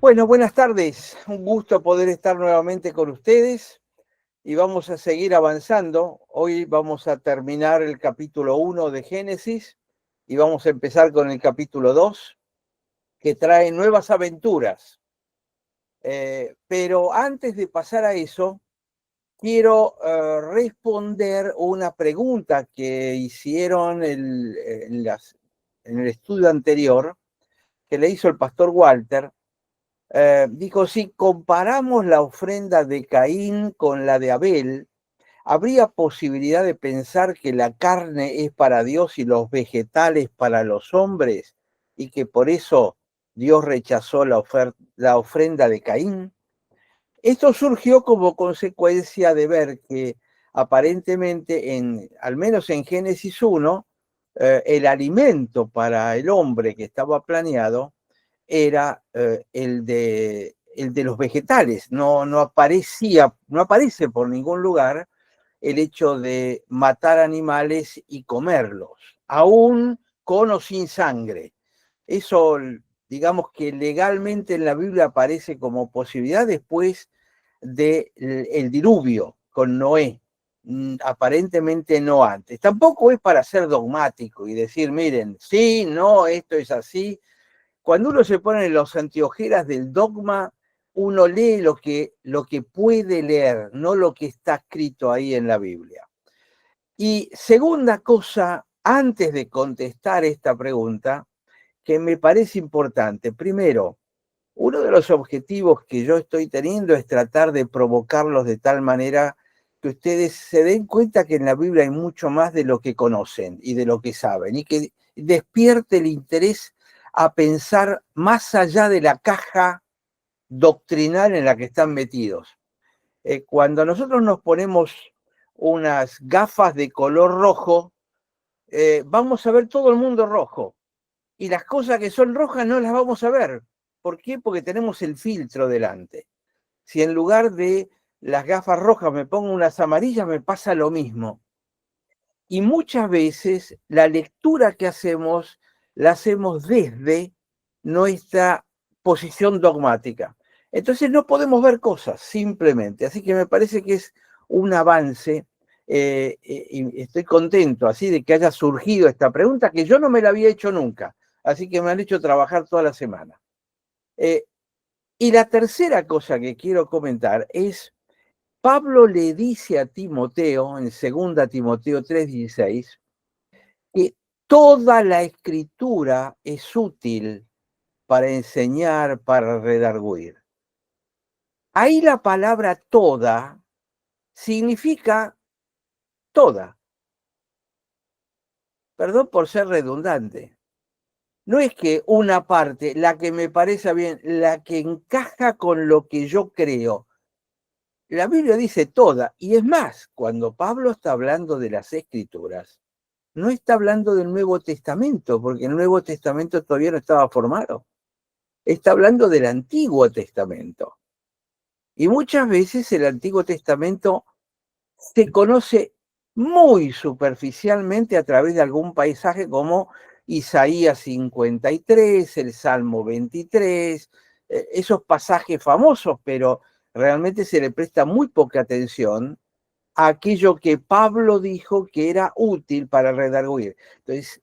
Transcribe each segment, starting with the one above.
Bueno, buenas tardes. Un gusto poder estar nuevamente con ustedes y vamos a seguir avanzando. Hoy vamos a terminar el capítulo 1 de Génesis y vamos a empezar con el capítulo 2, que trae nuevas aventuras. Pero antes de pasar a eso, quiero responder una pregunta que hicieron en el estudio anterior, que le hizo el pastor Walter. Dijo, si comparamos la ofrenda de Caín con la de Abel, ¿habría posibilidad de pensar que la carne es para Dios y los vegetales para los hombres? Y que por eso Dios rechazó la ofrenda de Caín. Esto surgió como consecuencia de ver que aparentemente, al menos en Génesis 1, el alimento para el hombre que estaba planeado era el de los vegetales. No aparece por ningún lugar el hecho de matar animales y comerlos, aún con o sin sangre. Eso, digamos que legalmente en la Biblia aparece como posibilidad después del diluvio con Noé. Aparentemente no antes. Tampoco es para ser dogmático y decir, miren, sí, no, esto es así. Cuando uno se pone en los anteojeras del dogma, uno lee lo que puede leer, no lo que está escrito ahí en la Biblia. Y segunda cosa, antes de contestar esta pregunta, que me parece importante. Primero, uno de los objetivos que yo estoy teniendo es tratar de provocarlos de tal manera que ustedes se den cuenta que en la Biblia hay mucho más de lo que conocen y de lo que saben, y que despierte el interés a pensar más allá de la caja doctrinal en la que están metidos. Cuando nosotros nos ponemos unas gafas de color rojo, vamos a ver todo el mundo rojo. Y las cosas que son rojas no las vamos a ver. ¿Por qué? Porque tenemos el filtro delante. Si en lugar de las gafas rojas me pongo unas amarillas, me pasa lo mismo. Y muchas veces la lectura que hacemos la hacemos desde nuestra posición dogmática. Entonces no podemos ver cosas simplemente. Así que me parece que es un avance y estoy contento así de que haya surgido esta pregunta que yo no me la había hecho nunca. Así que me han hecho trabajar toda la semana. Y la tercera cosa que quiero comentar es, Pablo le dice a Timoteo, en 2 Timoteo 3:16, que toda la escritura es útil para enseñar, para redarguir. Ahí la palabra toda significa toda. Perdón por ser redundante. No es que una parte, la que me parece bien, la que encaja con lo que yo creo. La Biblia dice toda, y es más, cuando Pablo está hablando de las escrituras, no está hablando del Nuevo Testamento, porque el Nuevo Testamento todavía no estaba formado. Está hablando del Antiguo Testamento. Y muchas veces el Antiguo Testamento se conoce muy superficialmente a través de algún paisaje como Isaías 53, el Salmo 23, esos pasajes famosos, pero realmente se le presta muy poca atención a aquello que Pablo dijo que era útil para redarguir. Entonces,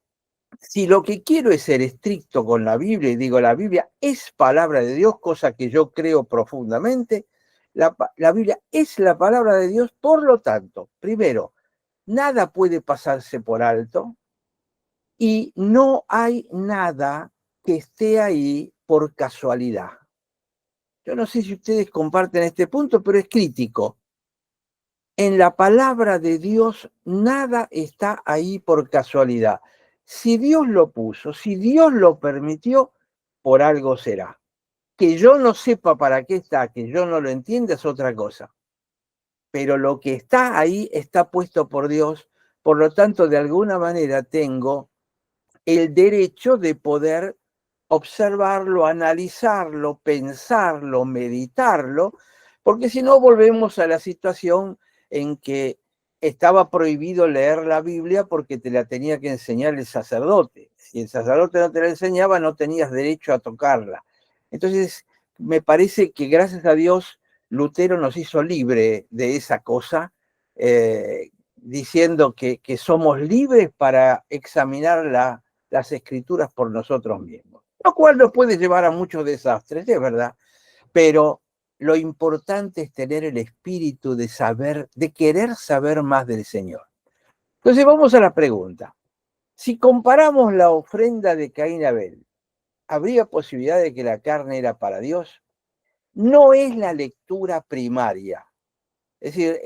si lo que quiero es ser estricto con la Biblia y digo la Biblia es palabra de Dios, cosa que yo creo profundamente, la Biblia es la palabra de Dios, por lo tanto, primero, nada puede pasarse por alto y no hay nada que esté ahí por casualidad. Yo no sé si ustedes comparten este punto, pero es crítico. En la palabra de Dios nada está ahí por casualidad. Si Dios lo puso, si Dios lo permitió, por algo será. Que yo no sepa para qué está, que yo no lo entienda es otra cosa. Pero lo que está ahí está puesto por Dios, por lo tanto, de alguna manera tengo el derecho de poder observarlo, analizarlo, pensarlo, meditarlo, porque si no volvemos a la situación en que estaba prohibido leer la Biblia porque te la tenía que enseñar el sacerdote. Si el sacerdote no te la enseñaba, no tenías derecho a tocarla. Entonces, me parece que gracias a Dios Lutero nos hizo libre de esa cosa, diciendo que somos libres para examinar las escrituras por nosotros mismos, lo cual nos puede llevar a muchos desastres, es verdad, pero lo importante es tener el espíritu de saber, de querer saber más del Señor. Entonces vamos a la pregunta. Si comparamos la ofrenda de Caín y Abel, ¿habría posibilidad de que la carne era para Dios? No es la lectura primaria. Es decir,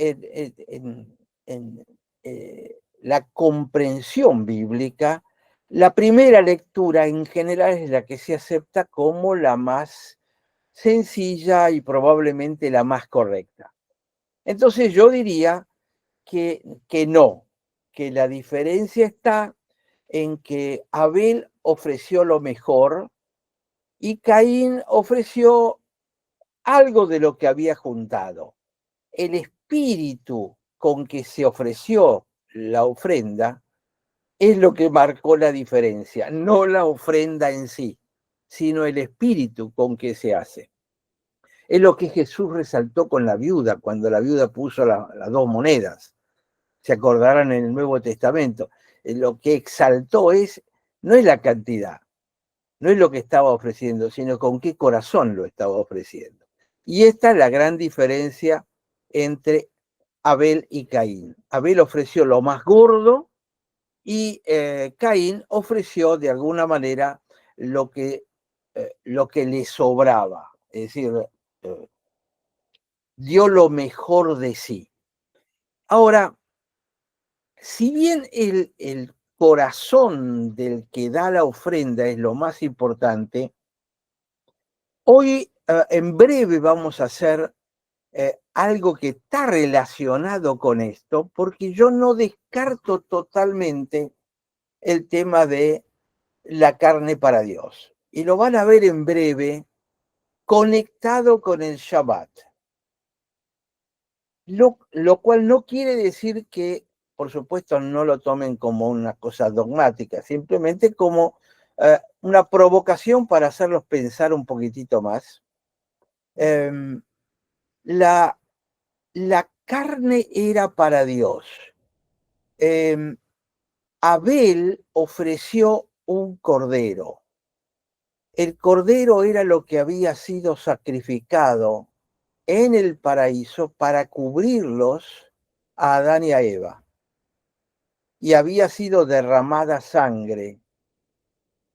la comprensión bíblica, la primera lectura en general es la que se acepta como la más sencilla y probablemente la más correcta. Entonces yo diría que no, que la diferencia está en que Abel ofreció lo mejor y Caín ofreció algo de lo que había juntado. El espíritu con que se ofreció la ofrenda es lo que marcó la diferencia, no la ofrenda en sí, sino el espíritu con que se hace. Es lo que Jesús resaltó con la viuda, cuando la viuda puso las dos monedas. Se acordarán en el Nuevo Testamento. Lo que exaltó no es la cantidad, no es lo que estaba ofreciendo, sino con qué corazón lo estaba ofreciendo. Y esta es la gran diferencia entre Abel y Caín. Abel ofreció lo más gordo y Caín ofreció de alguna manera lo que le sobraba, es decir, eh, dio lo mejor de sí. Ahora, si bien el corazón del que da la ofrenda es lo más importante, hoy en breve vamos a hacer algo que está relacionado con esto, porque yo no descarto totalmente el tema de la carne para Dios. Y lo van a ver en breve conectado con el Shabbat. Lo cual no quiere decir que, por supuesto, no lo tomen como una cosa dogmática, simplemente como una provocación para hacerlos pensar un poquitito más. Eh, la, la carne era para Dios. Abel ofreció un cordero. El cordero era lo que había sido sacrificado en el paraíso para cubrirlos a Adán y a Eva. Y había sido derramada sangre.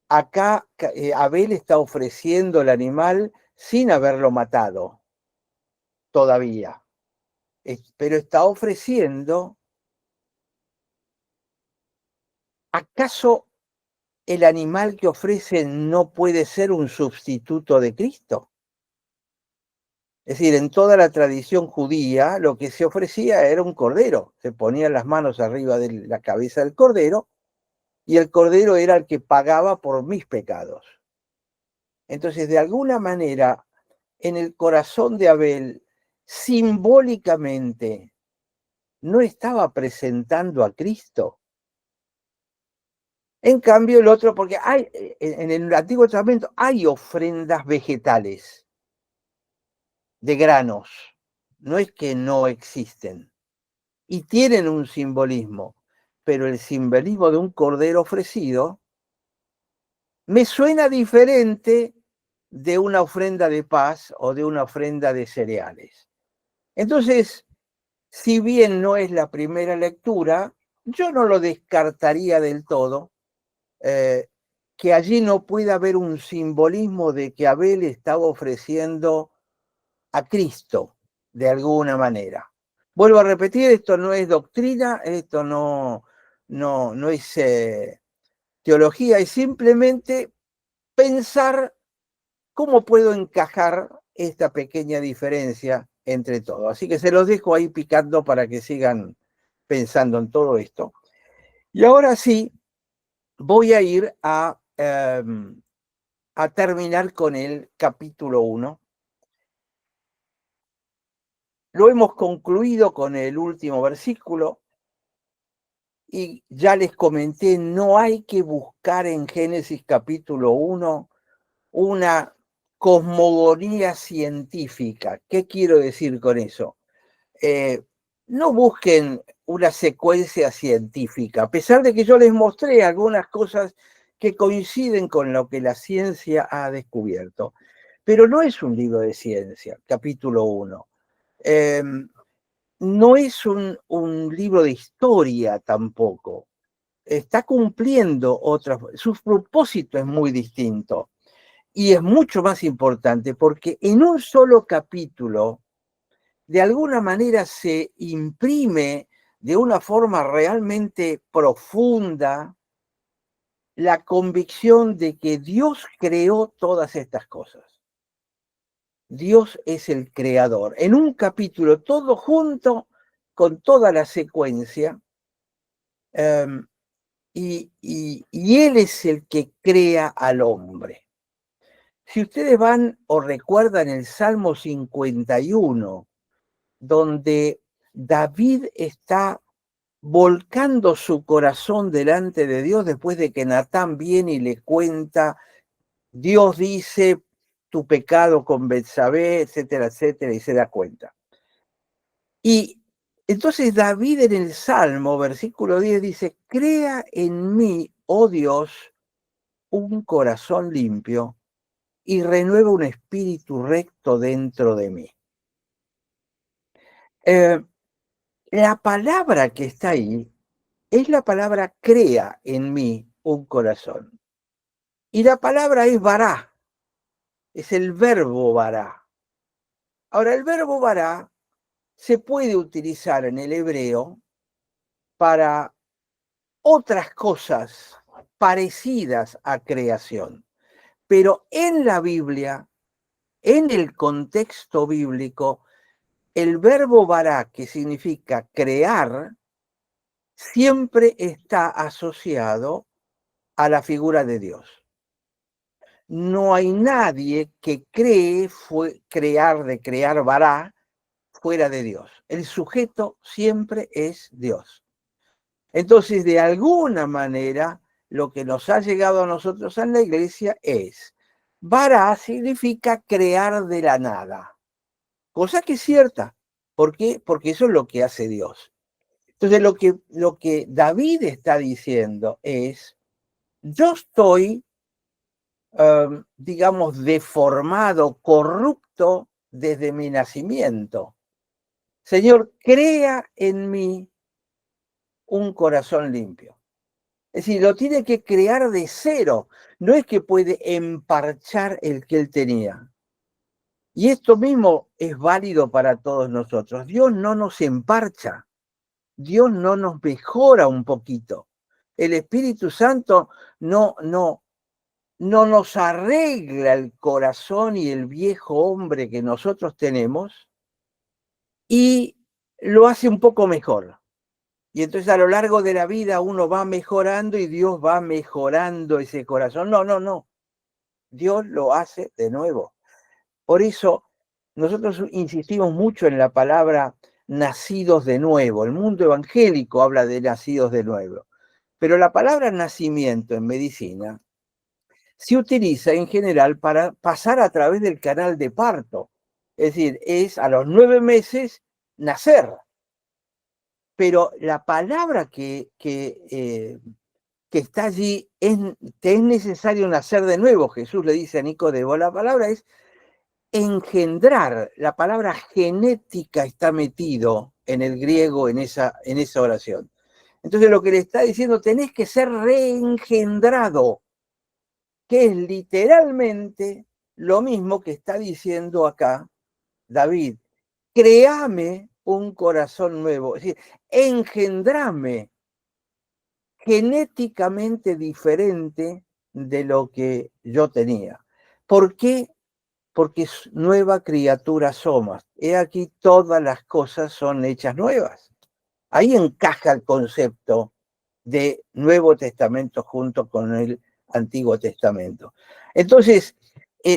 Acá Abel está ofreciendo el animal sin haberlo matado todavía, pero está ofreciendo. ¿Acaso el animal que ofrece no puede ser un sustituto de Cristo? Es decir, en toda la tradición judía lo que se ofrecía era un cordero. Se ponían las manos arriba de la cabeza del cordero y el cordero era el que pagaba por mis pecados. Entonces, de alguna manera, en el corazón de Abel, simbólicamente, no estaba presentando a Cristo. En cambio, el otro, porque en el Antiguo Testamento hay ofrendas vegetales de granos, no es que no existen, y tienen un simbolismo, pero el simbolismo de un cordero ofrecido me suena diferente de una ofrenda de paz o de una ofrenda de cereales. Entonces, si bien no es la primera lectura, yo no lo descartaría del todo, que allí no pueda haber un simbolismo de que Abel estaba ofreciendo a Cristo de alguna manera. Vuelvo a repetir, esto no es doctrina, esto no es teología, es simplemente pensar cómo puedo encajar esta pequeña diferencia entre todo. Así que se los dejo ahí picando para que sigan pensando en todo esto. Y ahora sí, voy a ir a terminar con el capítulo 1. Lo hemos concluido con el último versículo y ya les comenté, no hay que buscar en Génesis capítulo 1 una cosmogonía científica. ¿Qué quiero decir con eso? No busquen una secuencia científica, a pesar de que yo les mostré algunas cosas que coinciden con lo que la ciencia ha descubierto. Pero no es un libro de ciencia, capítulo 1. No es un libro de historia tampoco. Está cumpliendo otras, su propósito es muy distinto y es mucho más importante porque en un solo capítulo, de alguna manera se imprime de una forma realmente profunda la convicción de que Dios creó todas estas cosas. Dios es el creador. En un capítulo, todo junto, con toda la secuencia, y Él es el que crea al hombre. Si ustedes van o recuerdan el Salmo 51, donde David está volcando su corazón delante de Dios después de que Natán viene y le cuenta, Dios dice, tu pecado con Betsabé, etcétera, etcétera, y se da cuenta. Y entonces David en el Salmo, versículo 10, dice, crea en mí, oh Dios, un corazón limpio y renueva un espíritu recto dentro de mí. La palabra que está ahí es la palabra crea en mí un corazón. Y la palabra es vará, es el verbo vará. Ahora, el verbo vará se puede utilizar en el hebreo para otras cosas parecidas a creación. Pero en la Biblia, en el contexto bíblico, el verbo vará, que significa crear, siempre está asociado a la figura de Dios. No hay nadie que cree crear de crear vará fuera de Dios. El sujeto siempre es Dios. Entonces, de alguna manera, lo que nos ha llegado a nosotros en la iglesia es, vará significa crear de la nada, cosa que es cierta. ¿Por qué? Porque eso es lo que hace Dios. Entonces, lo que David está diciendo es, yo estoy, digamos, deformado, corrupto desde mi nacimiento. Señor, crea en mí un corazón limpio. Es decir, lo tiene que crear de cero. No es que puede emparchar el que él tenía. Y esto mismo es válido para todos nosotros. Dios no nos emparcha. Dios no nos mejora un poquito. El Espíritu Santo no nos arregla el corazón y el viejo hombre que nosotros tenemos y lo hace un poco mejor. Y entonces a lo largo de la vida uno va mejorando y Dios va mejorando ese corazón. No. Dios lo hace de nuevo. Por eso nosotros insistimos mucho en la palabra nacidos de nuevo. El mundo evangélico habla de nacidos de nuevo. Pero la palabra nacimiento en medicina se utiliza en general para pasar a través del canal de parto. Es decir, es a los 9 meses nacer. Pero la palabra que está allí, que es necesario nacer de nuevo. Jesús le dice a Nicodemo, la palabra es engendrar. La palabra genética está metido en el griego en esa oración. Entonces lo que le está diciendo, tenés que ser reengendrado, que es literalmente lo mismo que está diciendo acá David. Créame un corazón nuevo, es decir, engendrame genéticamente diferente de lo que yo tenía. ¿Por qué? Porque nueva criatura somos. He aquí todas las cosas son hechas nuevas. Ahí encaja el concepto de Nuevo Testamento junto con el Antiguo Testamento. Entonces,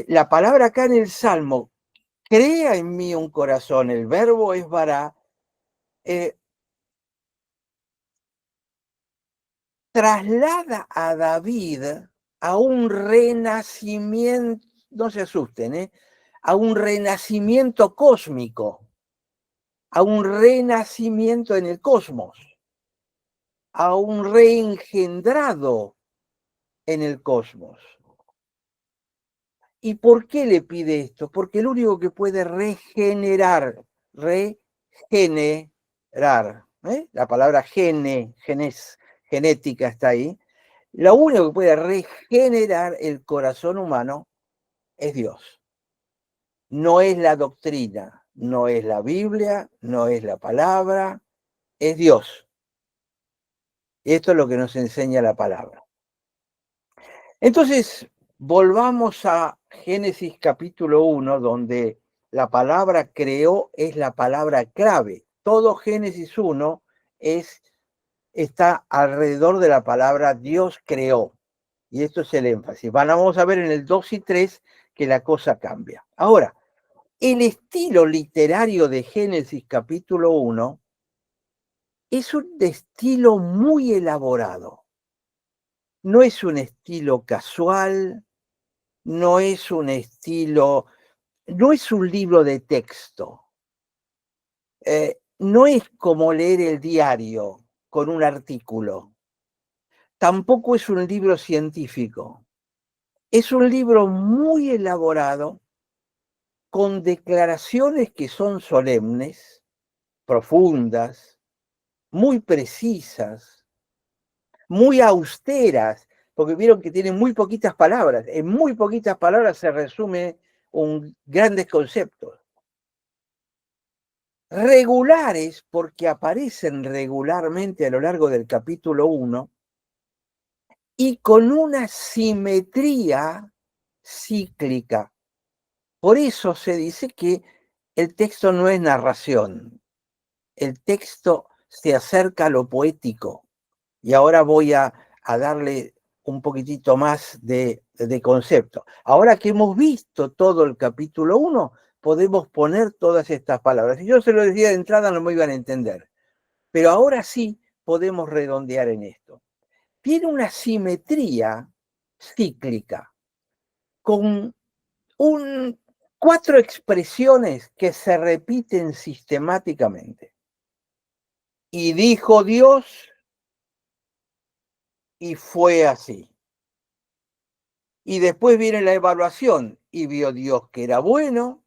la palabra acá en el Salmo, crea en mí un corazón, el verbo es vará, traslada a David a un renacimiento, no se asusten, a un renacimiento cósmico, a un renacimiento en el cosmos, a un reengendrado en el cosmos. ¿Y por qué le pide esto? Porque el único que puede regenerar, la palabra genética está ahí, lo único que puede regenerar el corazón humano es Dios. No es la doctrina, no es la Biblia, no es la palabra, es Dios. Esto es lo que nos enseña la palabra. Entonces, volvamos a Génesis capítulo 1, donde la palabra creó es la palabra clave. Todo Génesis 1 está alrededor de la palabra Dios creó. Y esto es el énfasis. Vamos a ver en el 2 y 3 que la cosa cambia. Ahora, el estilo literario de Génesis capítulo 1 es un estilo muy elaborado. No es un estilo casual, no es un estilo, no es un libro de texto. No es como leer el diario con un artículo. Tampoco es un libro científico. Es un libro muy elaborado, con declaraciones que son solemnes, profundas, muy precisas, muy austeras, porque vieron que tienen muy poquitas palabras. En muy poquitas palabras se resume grandes conceptos. Regulares, porque aparecen regularmente a lo largo del capítulo 1, y con una simetría cíclica. Por eso se dice que el texto no es narración, el texto se acerca a lo poético. Y ahora voy a darle un poquitito más de concepto. Ahora que hemos visto todo el capítulo 1, podemos poner todas estas palabras. Si yo se lo decía de entrada, no me iban a entender. Pero ahora sí podemos redondear en esto. Tiene una simetría cíclica, con 4 expresiones que se repiten sistemáticamente. Y dijo Dios, y fue así. Y después viene la evaluación, y vio Dios que era bueno,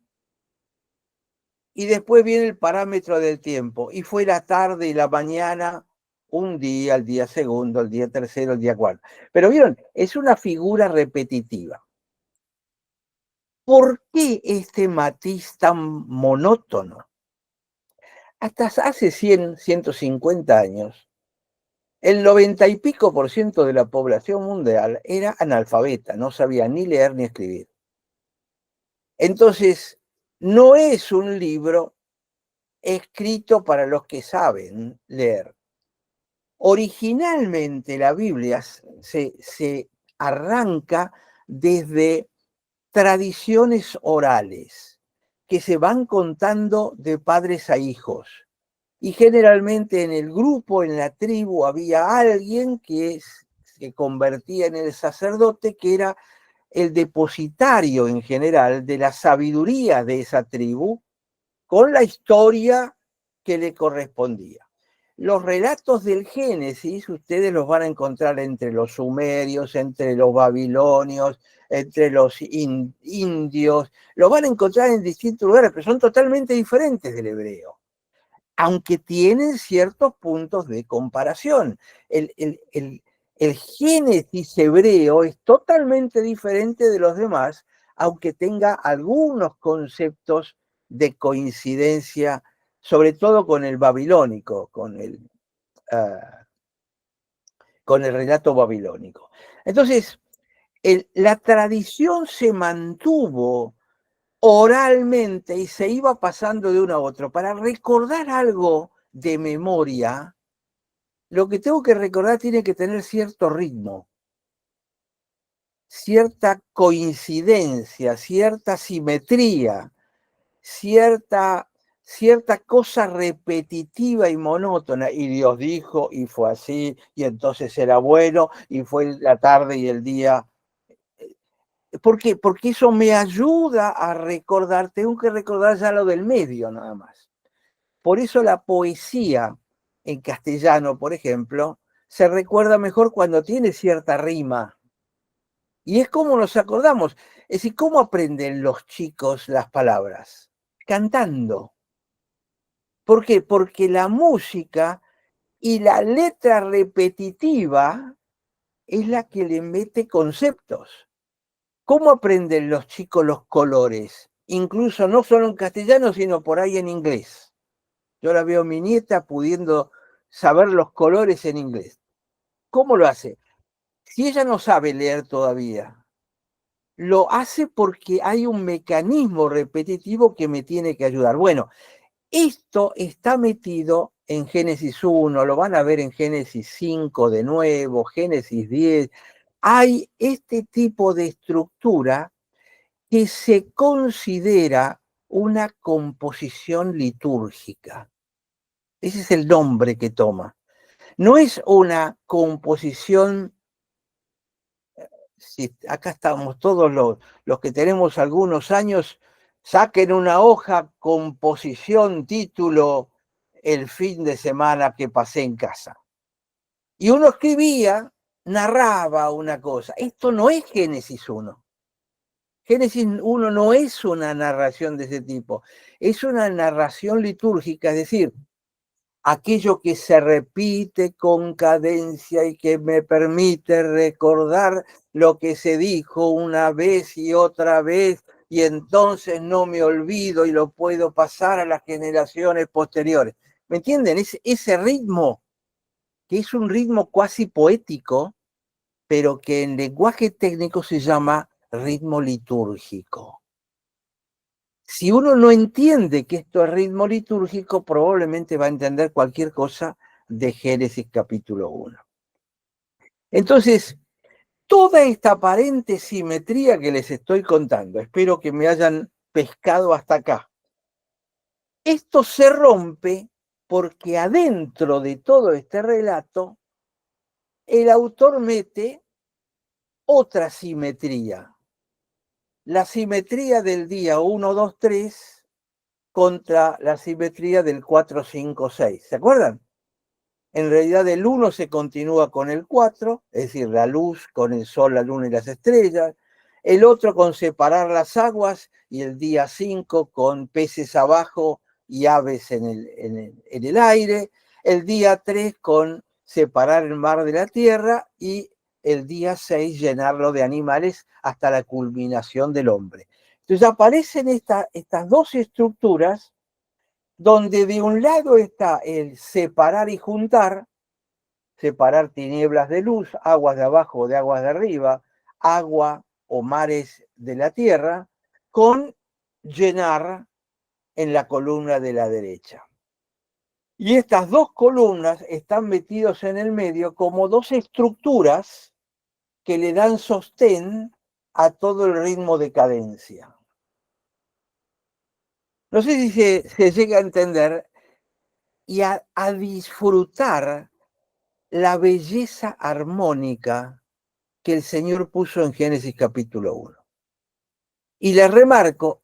y después viene el parámetro del tiempo, y fue la tarde y la mañana, un día, el día segundo, el día tercero, el día cuarto. Pero vieron, es una figura repetitiva. ¿Por qué este matiz tan monótono? Hasta hace 100, 150 años, el 90 y pico por ciento de la población mundial era analfabeta, no sabía ni leer ni escribir. Entonces, no es un libro escrito para los que saben leer. Originalmente la Biblia se arranca desde tradiciones orales que se van contando de padres a hijos. Y generalmente en el grupo, en la tribu, había alguien que se convertía en el sacerdote, que era el depositario en general de la sabiduría de esa tribu, con la historia que le correspondía. Los relatos del Génesis ustedes los van a encontrar entre los sumerios, entre los babilonios, entre los indios, los van a encontrar en distintos lugares, pero son totalmente diferentes del hebreo, aunque tienen ciertos puntos de comparación. El Génesis hebreo es totalmente diferente de los demás, aunque tenga algunos conceptos de coincidencia, sobre todo con el babilónico, con el relato babilónico. Entonces, la tradición se mantuvo oralmente y se iba pasando de uno a otro. Para recordar algo de memoria, lo que tengo que recordar tiene que tener cierto ritmo, cierta coincidencia, cierta simetría, cierta cosa repetitiva y monótona. Y Dios dijo, y fue así, y entonces era bueno, y fue la tarde y el día. ¿Por qué? Porque eso me ayuda a recordar, tengo que recordar ya lo del medio nada más. Por eso la poesía en castellano, por ejemplo, se recuerda mejor cuando tiene cierta rima. Y es como nos acordamos. Es decir, ¿cómo aprenden los chicos las palabras? Cantando. ¿Por qué? Porque la música y la letra repetitiva es la que le mete conceptos. ¿Cómo aprenden los chicos los colores? Incluso no solo en castellano, sino por ahí en inglés. Yo ahora veo a mi nieta pudiendo saber los colores en inglés. ¿Cómo lo hace? Si ella no sabe leer todavía, lo hace porque hay un mecanismo repetitivo que me tiene que ayudar. Bueno, esto está metido en Génesis 1, lo van a ver en Génesis 5 de nuevo, Génesis 10. Hay este tipo de estructura que se considera una composición litúrgica. Ese es el nombre que toma. No es una composición, si acá estamos todos los que tenemos algunos años, saquen una hoja, composición, título, el fin de semana que pasé en casa. Y uno escribía, narraba una cosa. Esto no es Génesis 1. Génesis 1 no es una narración de ese tipo, es una narración litúrgica, es decir, aquello que se repite con cadencia y que me permite recordar lo que se dijo una vez y otra vez, y entonces no me olvido y lo puedo pasar a las generaciones posteriores. ¿Me entienden? Ese ritmo, que es un ritmo cuasi poético, pero que en lenguaje técnico se llama ritmo litúrgico. Si uno no entiende que esto es ritmo litúrgico, probablemente va a entender cualquier cosa de Génesis capítulo 1. Entonces, toda esta aparente simetría que les estoy contando, espero que me hayan pescado hasta acá, esto se rompe porque adentro de todo este relato, el autor mete otra simetría, la simetría del día 1, 2, 3 contra la simetría del 4, 5, 6. ¿Se acuerdan? En realidad el 1 se continúa con el 4, es decir, la luz con el sol, la luna y las estrellas. El otro con separar las aguas y el día 5 con peces abajo y aves en el aire. El día 3 con separar el mar de la tierra y el día 6 llenarlo de animales hasta la culminación del hombre. Entonces aparecen estas dos estructuras donde de un lado está el separar y juntar, separar tinieblas de luz, aguas de abajo de aguas de arriba, agua o mares de la tierra, con llenar en la columna de la derecha. Y estas dos columnas están metidos en el medio como dos estructuras que le dan sostén a todo el ritmo de cadencia. No sé si se llega a entender y a disfrutar la belleza armónica que el Señor puso en Génesis capítulo 1. Y les remarco,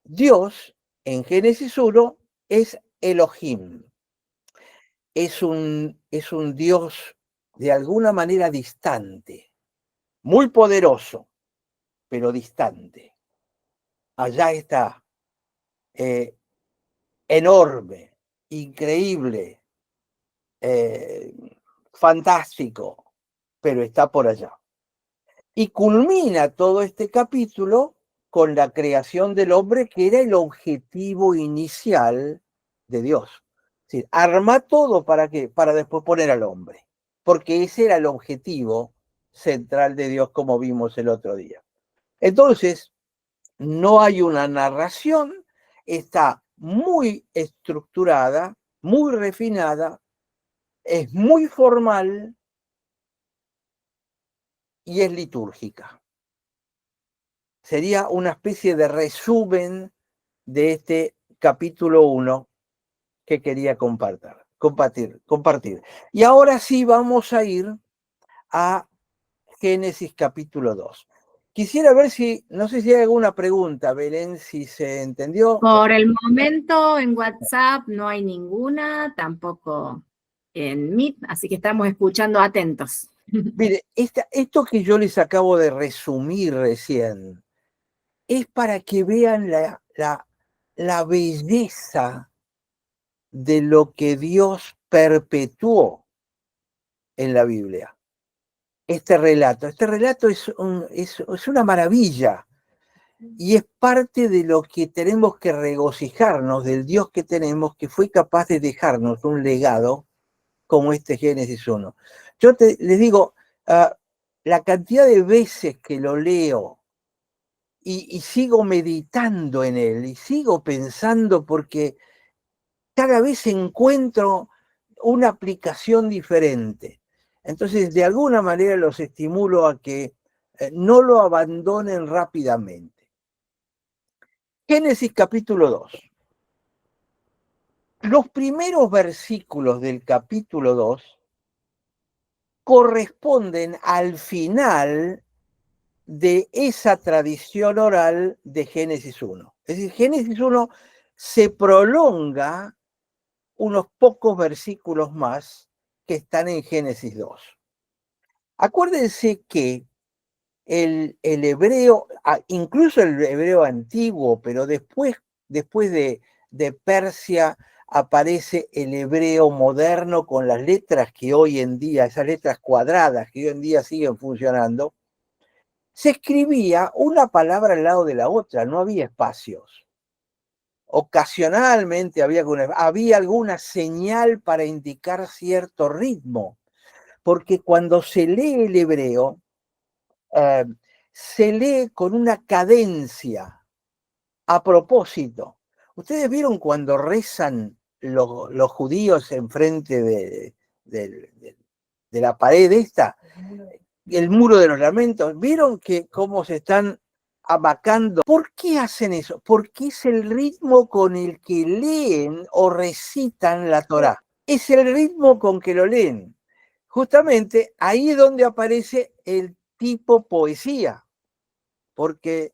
Dios en Génesis 1 es Elohim. Es un Dios de alguna manera distante, muy poderoso, pero distante. Allá está, enorme, increíble, fantástico, pero está por allá. Y culmina todo este capítulo con la creación del hombre, que era el objetivo inicial de Dios. Es decir, arma todo ¿para qué? Para después poner al hombre. Porque ese era el objetivo central de Dios, como vimos el otro día. Entonces, no hay una narración, está muy estructurada, muy refinada, es muy formal y es litúrgica. Sería una especie de resumen de este capítulo 1 que quería compartir. Y ahora sí vamos a ir a Génesis capítulo 2. Quisiera ver si, no sé si hay alguna pregunta, Belén, si se entendió. Por el momento en WhatsApp no hay ninguna, tampoco en Meet, así que estamos escuchando atentos. Mire, esto que yo les acabo de resumir recién es para que vean la belleza de lo que Dios perpetuó en la Biblia. Este relato es una maravilla y es parte de lo que tenemos que regocijarnos del Dios que tenemos, que fue capaz de dejarnos un legado como este Génesis 1. Les digo, la cantidad de veces que lo leo y sigo meditando en él y sigo pensando porque cada vez encuentro una aplicación diferente. Entonces, de alguna manera los estimulo a que no lo abandonen rápidamente. Génesis capítulo 2. Los primeros versículos del capítulo 2 corresponden al final de esa tradición oral de Génesis 1. Es decir, Génesis 1 se prolonga unos pocos versículos más que están en Génesis 2. Acuérdense que el hebreo, incluso el hebreo antiguo, pero después de Persia aparece el hebreo moderno con las letras que hoy en día, esas letras cuadradas que hoy en día siguen funcionando, se escribía una palabra al lado de la otra, no había espacios. Ocasionalmente había alguna señal para indicar cierto ritmo, porque cuando se lee el hebreo, se lee con una cadencia. A propósito, ¿ustedes vieron cuando rezan los judíos enfrente de la pared esta? El muro de los lamentos, ¿vieron cómo se están abacando? ¿Por qué hacen eso? Porque es el ritmo con el que leen o recitan la Torá. Es el ritmo con que lo leen. Justamente ahí es donde aparece el tipo poesía, porque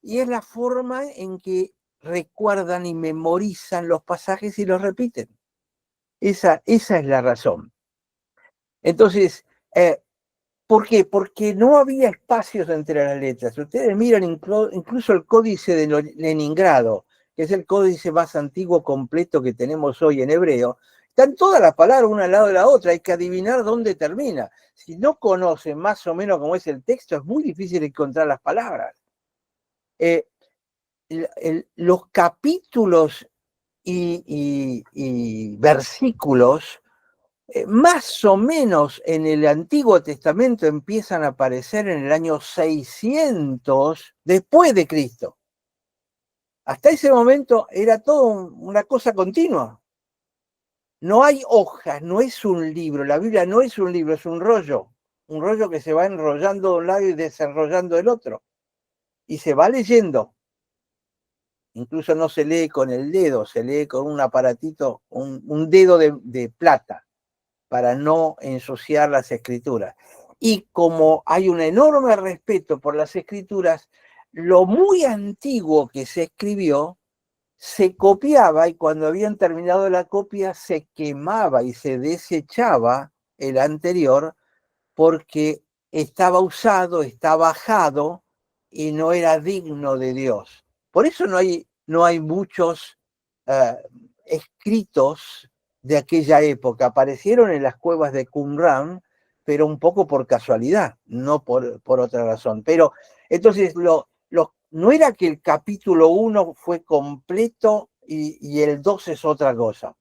y es la forma en que recuerdan y memorizan los pasajes y los repiten. Esa es la razón. Entonces, ¿por qué? Porque no había espacios entre las letras. Ustedes miran incluso el códice de Leningrado, que es el códice más antiguo completo que tenemos hoy en hebreo. Están todas las palabras una al lado de la otra, hay que adivinar dónde termina. Si no conocen más o menos cómo es el texto, es muy difícil encontrar las palabras. Los capítulos y versículos más o menos en el Antiguo Testamento empiezan a aparecer en el año 600 después de Cristo. Hasta ese momento era todo una cosa continua. No hay hojas, no es un libro. La Biblia no es un libro, es un rollo que se va enrollando de un lado y desenrollando del otro. Y se va leyendo. Incluso no se lee con el dedo, se lee con un aparatito, un dedo de plata, para no ensuciar las escrituras. Y como hay un enorme respeto por las escrituras, lo muy antiguo que se escribió se copiaba y cuando habían terminado la copia se quemaba y se desechaba el anterior porque estaba usado, está bajado y no era digno de Dios. Por eso no hay muchos escritos de aquella época. Aparecieron en las cuevas de Qumran, pero un poco por casualidad, no por otra razón. Pero entonces no era que el capítulo 1 fue completo y el 2 es otra cosa.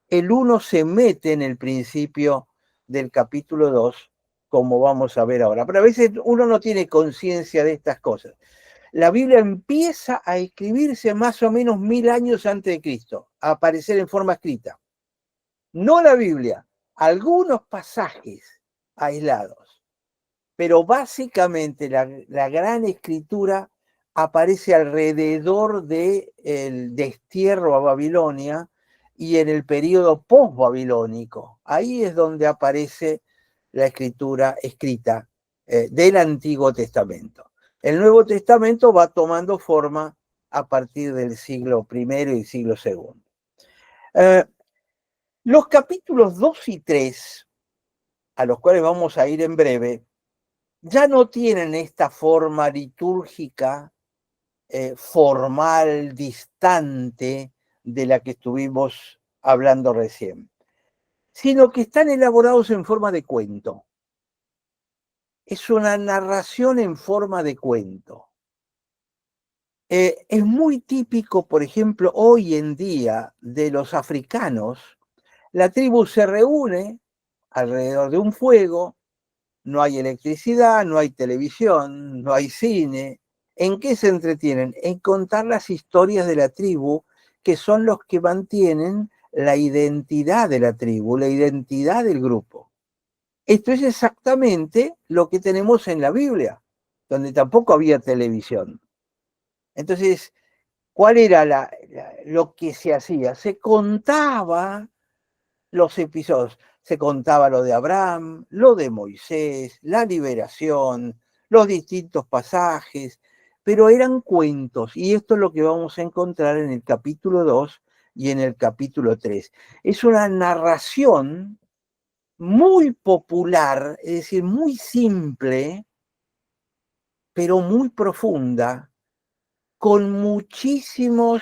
El 1 se mete en el principio del capítulo 2, como vamos a ver ahora. Pero a veces uno no tiene conciencia de estas cosas. La Biblia empieza a escribirse más o menos 1000 años antes de Cristo, a aparecer en forma escrita. No la Biblia, algunos pasajes aislados. Pero básicamente la gran escritura aparece alrededor del destierro a Babilonia y en el periodo post-babilónico. Ahí es donde aparece la escritura escrita del Antiguo Testamento. El Nuevo Testamento va tomando forma a partir del siglo I y siglo II. Los capítulos 2 y 3, a los cuales vamos a ir en breve, ya no tienen esta forma litúrgica, formal, distante, de la que estuvimos hablando recién, sino que están elaborados en forma de cuento. Es una narración en forma de cuento. Es muy típico, por ejemplo, hoy en día de los africanos. La tribu se reúne alrededor de un fuego, no hay electricidad, no hay televisión, no hay cine. ¿En qué se entretienen? En contar las historias de la tribu, que son los que mantienen la identidad de la tribu, la identidad del grupo. Esto es exactamente lo que tenemos en la Biblia, donde tampoco había televisión. Entonces, ¿cuál era lo que se hacía? Se contaba los episodios. Se contaba lo de Abraham, lo de Moisés, la liberación, los distintos pasajes, pero eran cuentos, y esto es lo que vamos a encontrar en el capítulo 2 y en el capítulo 3. Es una narración muy popular, es decir, muy simple, pero muy profunda, con muchísimos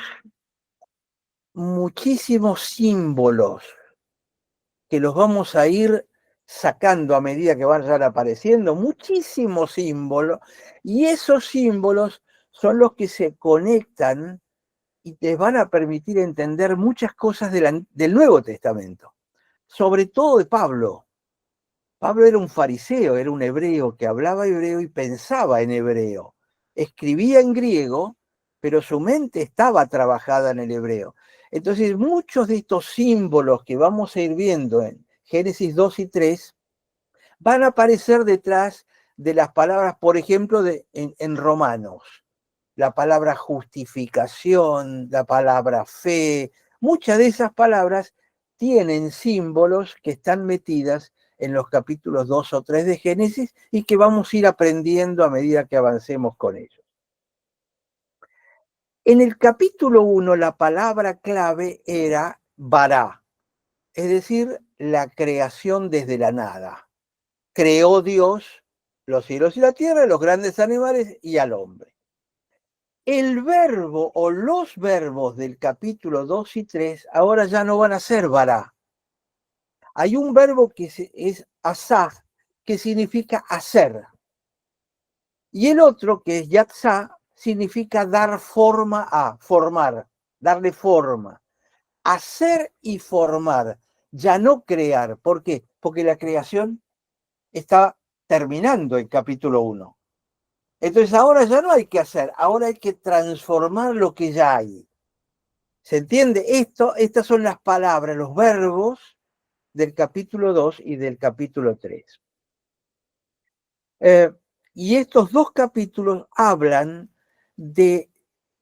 símbolos que los vamos a ir sacando a medida que vayan apareciendo, muchísimos símbolos, y esos símbolos son los que se conectan y te van a permitir entender muchas cosas del Nuevo Testamento, sobre todo de Pablo. Pablo era un fariseo, era un hebreo que hablaba hebreo y pensaba en hebreo. Escribía en griego, pero su mente estaba trabajada en el hebreo. Entonces, muchos de estos símbolos que vamos a ir viendo en Génesis 2 y 3 van a aparecer detrás de las palabras, por ejemplo, en Romanos. La palabra justificación, la palabra fe, muchas de esas palabras tienen símbolos que están metidas en los capítulos 2 o 3 de Génesis y que vamos a ir aprendiendo a medida que avancemos con ellos. En el capítulo 1 la palabra clave era bará, es decir, la creación desde la nada. Creó Dios los cielos y la tierra, los grandes animales y al hombre. El verbo o los verbos del capítulo 2 y 3 ahora ya no van a ser bará. Hay un verbo que es asá, que significa hacer. Y el otro, que es yatzá, significa dar forma a, formar, darle forma. Hacer y formar, ya no crear. ¿Por qué? Porque la creación está terminando en capítulo 1. Entonces ahora ya no hay que hacer, ahora hay que transformar lo que ya hay. ¿Se entiende? Estas son las palabras, los verbos del capítulo 2 y del capítulo 3. Y estos dos capítulos hablan de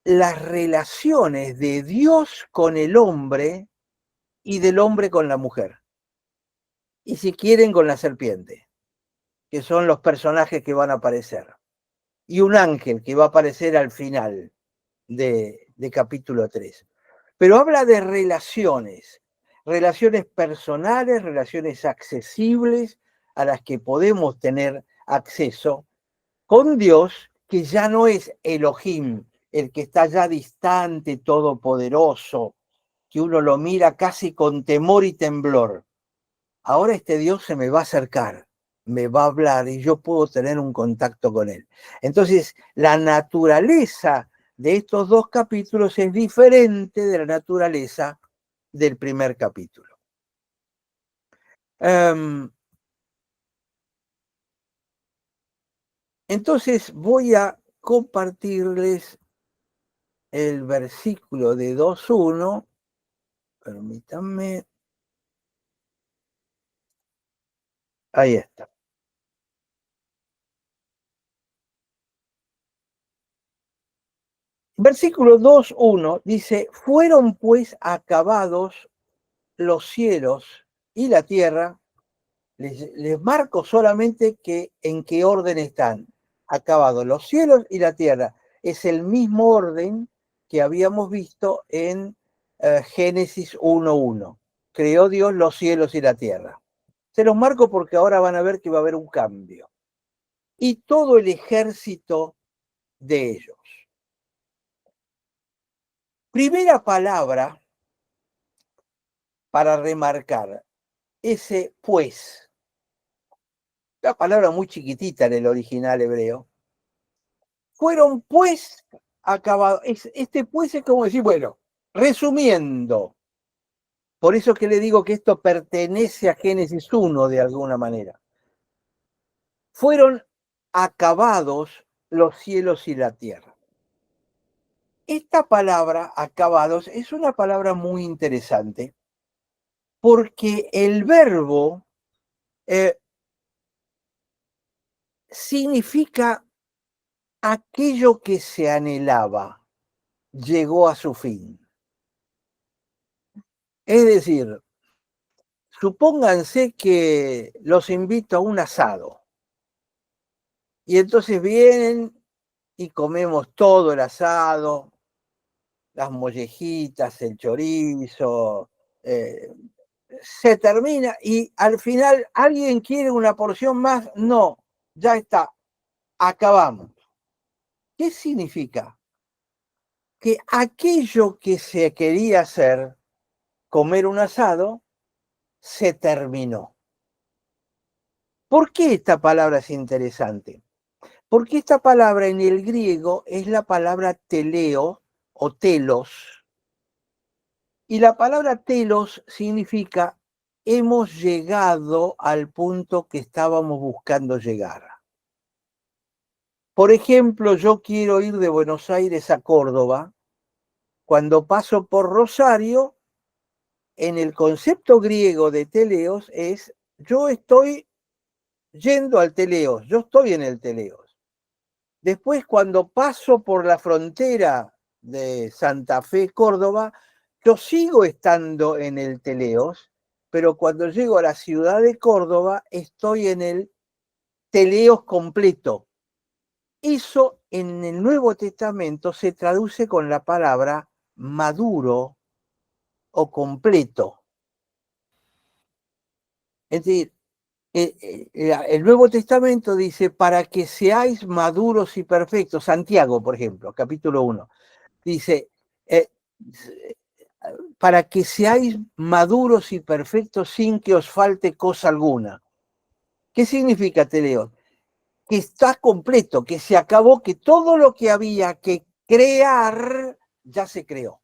las relaciones de Dios con el hombre y del hombre con la mujer. Y si quieren, con la serpiente, que son los personajes que van a aparecer. Y un ángel que va a aparecer al final de capítulo 3. Pero habla de relaciones personales, relaciones accesibles a las que podemos tener acceso con Dios, que ya no es Elohim, el que está ya distante, todopoderoso, que uno lo mira casi con temor y temblor. Ahora este Dios se me va a acercar, me va a hablar y yo puedo tener un contacto con él. Entonces, la naturaleza de estos dos capítulos es diferente de la naturaleza del primer capítulo. Entonces voy a compartirles el versículo de 2.1, permítanme, ahí está. Versículo 2.1 dice, fueron pues acabados los cielos y la tierra, les marco solamente en qué orden están acabados los cielos y la tierra. Es el mismo orden que habíamos visto en Génesis 1:1. Creó Dios los cielos y la tierra. Se los marco porque ahora van a ver que va a haber un cambio. Y todo el ejército de ellos. Primera palabra para remarcar, ese pues. Una palabra muy chiquitita en el original hebreo. Fueron pues acabados. Este pues es como decir, bueno, resumiendo. Por eso que le digo que esto pertenece a Génesis 1 de alguna manera. Fueron acabados los cielos y la tierra. Esta palabra, acabados, es una palabra muy interesante porque el verbo significa aquello que se anhelaba, llegó a su fin. Es decir, supónganse que los invito a un asado y entonces vienen y comemos todo el asado, las mollejitas, el chorizo, se termina y al final alguien quiere una porción más, no, ya está, acabamos. ¿Qué significa? Que aquello que se quería hacer, comer un asado, se terminó. ¿Por qué esta palabra es interesante? Porque esta palabra en el griego es la palabra teleo o telos. Y la palabra telos significa hemos llegado al punto que estábamos buscando llegar. Por ejemplo, yo quiero ir de Buenos Aires a Córdoba. Cuando paso por Rosario, en el concepto griego de teleos es yo estoy yendo al teleos, yo estoy en el teleos. Después, cuando paso por la frontera de Santa Fe, Córdoba, yo sigo estando en el teleos, pero cuando llego a la ciudad de Córdoba, estoy en el teleos completo. Eso en el Nuevo Testamento se traduce con la palabra maduro o completo. Es decir, el Nuevo Testamento dice, para que seáis maduros y perfectos. Santiago, por ejemplo, capítulo 1, dice, para que seáis maduros y perfectos sin que os falte cosa alguna. ¿Qué significa, Teleo? Que está completo, que se acabó, que todo lo que había que crear ya se creó.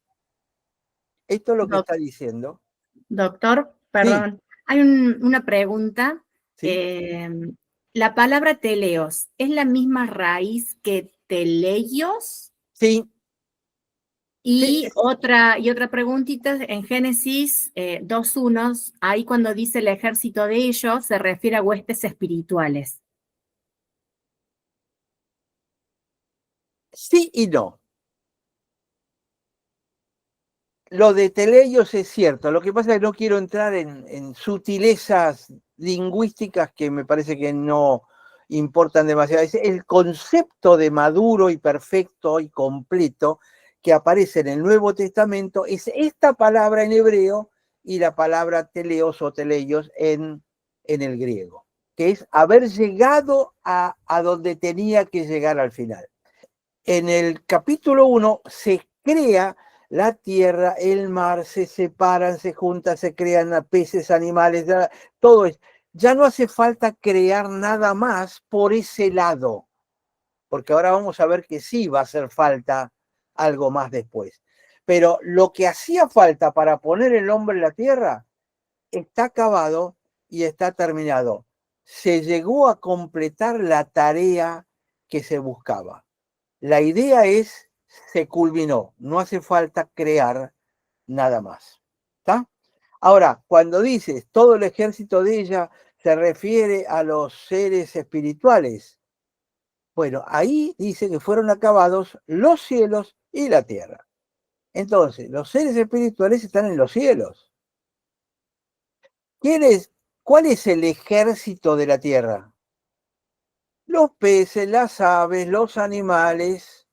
Esto es lo que está diciendo. Doctor, perdón, sí. Hay una pregunta. ¿Sí? La palabra teleos, ¿es la misma raíz que teleios? Sí. Y, sí. otra preguntita, en Génesis 2:1, ahí cuando dice el ejército de ellos, se refiere a huestes espirituales. Sí y no. Lo de teleios es cierto, lo que pasa es que no quiero entrar en sutilezas lingüísticas que me parece que no importan demasiado. Es el concepto de maduro y perfecto y completo que aparece en el Nuevo Testamento es esta palabra en hebreo y la palabra teleos o teleios en el griego, que es haber llegado a donde tenía que llegar al final. En el capítulo 1 se crea la tierra, el mar, se separan, se juntan, se crean peces, animales, todo eso. Ya no hace falta crear nada más por ese lado, porque ahora vamos a ver que sí va a hacer falta algo más después. Pero lo que hacía falta para poner el hombre en la tierra está acabado y está terminado. Se llegó a completar la tarea que se buscaba. La idea se culminó, no hace falta crear nada más. ¿Está? Ahora, cuando dices todo el ejército de ella, se refiere a los seres espirituales. Bueno, ahí dice que fueron acabados los cielos y la tierra. Entonces, los seres espirituales están en los cielos. ¿Cuál es el ejército de la tierra? Los peces, las aves, los animales,